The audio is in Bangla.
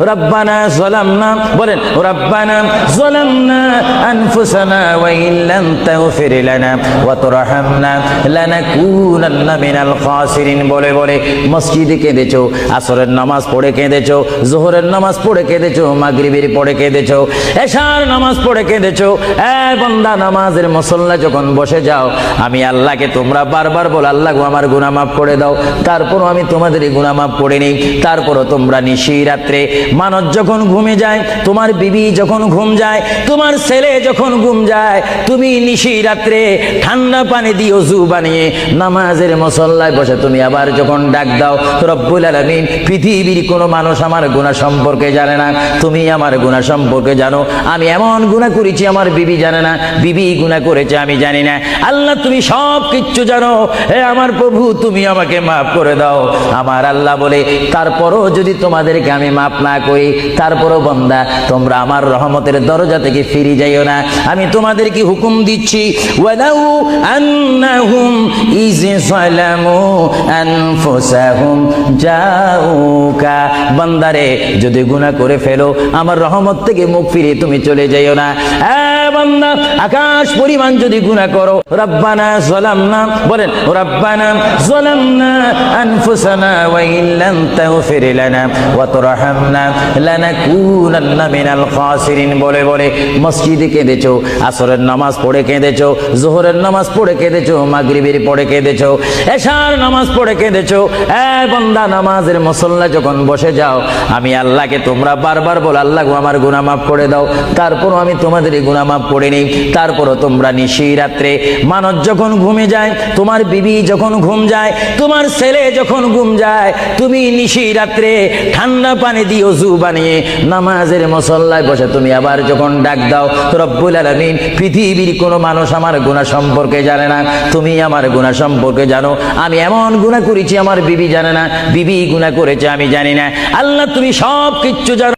রব্বানা যালামনা বলেন রব্বানা যালামনা আনফুসানা ওয়া ইল্লাম তাগফির লানা ওয়া তুরহামনা লানাকুনান্না মিনাল খাসিরিন বলে বলে মসজিদে কেঁদেছো, আসরের নামাজ পড়ে কেঁদেছো, যোহরের নামাজ পড়ে কেঁদেছো, মাগরিবের পড়ে কেঁদেছো, এশার নামাজ পড়ে কেঁদেছো। এ বান্দা, নামাজের মুসল্লা যখন বসে যাও, আমি আল্লাহকে তোমরা বারবার বলো, আল্লাহ গো আমার গুনাহ মাফ করে দাও। তারপরও আমি তোমাদের গুনাহ মাফ করে নেই। তারপরও তোমরা নিশি রাত্রে মানুষ যখন ঘুমে যায়, তোমার বিবি যখন ঘুম যায়, তোমার ছেলে যখন ঘুম যায়, তুমি নিশি রাত্রে ঠান্ডা পানি দিয়ে ওযু বানিয়ে নামাজের মুসল্লায় বসে তুমি আবার যখন ডাক দাও, রব্বুল আলামিন, পৃথিবীর কোনো মানুষ আমার গুনাহ সম্পর্কে জানে না, তুমি আমার গুনাহ সম্পর্কে জানো। আমি এমন গুনাহ করেছি আমার বিবি জানে না, বিবি গুনাহ করেছে আমি জানি না। আল্লাহ তুমি সব কিচ্ছু জানো। হে আমার প্রভু, তুমি আমাকে মাফ করে দাও। আমার আল্লাহ বলে, তারপরও যদি তোমাদেরকে আমি মাফ না করি, তারপরও বান্দা তোমরা আমার রহমতের দরজা থেকে ফিরে যাইও না। আমি তোমাদেরকে হুকুম দিচ্ছি, ওয়ালাউ আন্নাহুম ইয যালামু আনফুসাহুম জাউকা, বান্দারে যদি গুনাহ করে ফেলো, আমার রহমত থেকে মুখ ফিরে তুমি চলে যাইও না। বান্দা, আকাশ পরিমাণ যদি গুনাহ করো, রব্বানা যালামনা বলেন রব্বানা যালামনা আনফুসানা ওয়া ইল্লাম তাগফির লানা ওয়া তুরহামনা লানাকুনান্না মিনাল খাসিরিন বলে বলে মসজিদে কেঁদেছো, আসরের নামাজ পড়ে কেঁদেছো, যোহরের নামাজ পড়ে কেঁদেছো, মাগরিবের পড়ে কেঁদেছো, এশার নামাজ পড়ে কেঁদেছো। বান্দা, নামাজের মুসল্লা যখন বসে যাও, আমি আল্লাহকে তোমরা বারবার বলো, আল্লাহ গো আমার গুনাহ মাফ করে দাও। তারপরও আমি তোমাদের গুনাহ মাফ করে নেই। তারপরও তোমরা নিশি রাত্রে মানুষ যখন ঘুমে যায়, তোমার বিবি যখন ঘুম যায়, তোমার ছেলে যখন ঘুম যায়, তুমি নিশি রাত্রে ঠান্ডা পানি দিয়ে ওযু বানিয়ে নামাজের মুসল্লায় বসে তুমি আবার যখন ডাক দাও, রব্বুল আলামিন, পৃথিবীর কোনো মানুষ আমার গুনাহ সম্পর্কে জানে না, তুমি আমার গুনাহ সম্পর্কে জানো। আমি এমন গুনাহ করেছি আমার বিবি জানে না, বিবি গুনাহ করেছে আমি জানি না। আল্লাহ তুমি সব কিচ্ছু জানো।